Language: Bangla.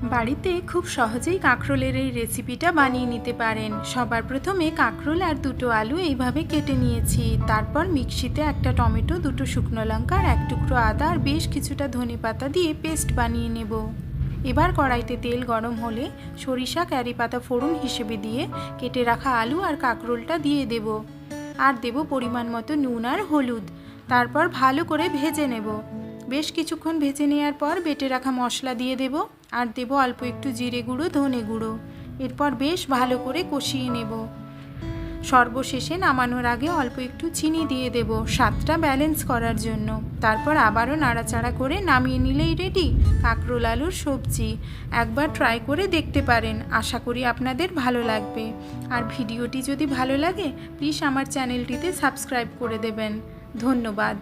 বাড়িতে খুব সহজেই কাঁকরোলের এই রেসিপিটা বানিয়ে নিতে পারেন। সবার প্রথমে কাঁকরোল আর দুটো আলু এইভাবে কেটে নিয়েছি। তারপর মিক্সিতে একটা টমেটো, দুটো শুকনো লঙ্কা আর এক টুকরো আদা আর বেশ কিছুটা ধনেপাতা দিয়ে পেস্ট বানিয়ে নেব। এবার কড়াইতে তেল গরম হলে সরিষা, কারি পাতা ফোড়ন হিসেবে দিয়ে কেটে রাখা আলু আর কাঁকরোলটা দিয়ে দেব। আর দেব পরিমাণ মতো নুন আর হলুদ। তারপর ভালো করে ভেজে নেব। বেশ কিছুক্ষণ ভেজে নেওয়ার পর বেটে রাখা মশলা দিয়ে দেব আর দেব অল্প একটু জিরে গুঁড়ো, ধনে গুঁড়ো। এরপর বেশ ভালো করে কষিয়ে নেব। সর্বশেষে নামানোর আগে অল্প একটু চিনি দিয়ে দেব স্বাদটা ব্যালেন্স করার জন্য। তারপর আবারও নাড়াচাড়া করে নামিয়ে নিলেই রেডি কাঁকরোল আলুর সবজি। একবার ট্রাই করে দেখতে পারেন, আশা করি আপনাদের ভালো লাগবে। আর ভিডিওটি যদি ভালো লাগে প্লিজ আমার চ্যানেলটিতে সাবস্ক্রাইব করে দেবেন। ধন্যবাদ।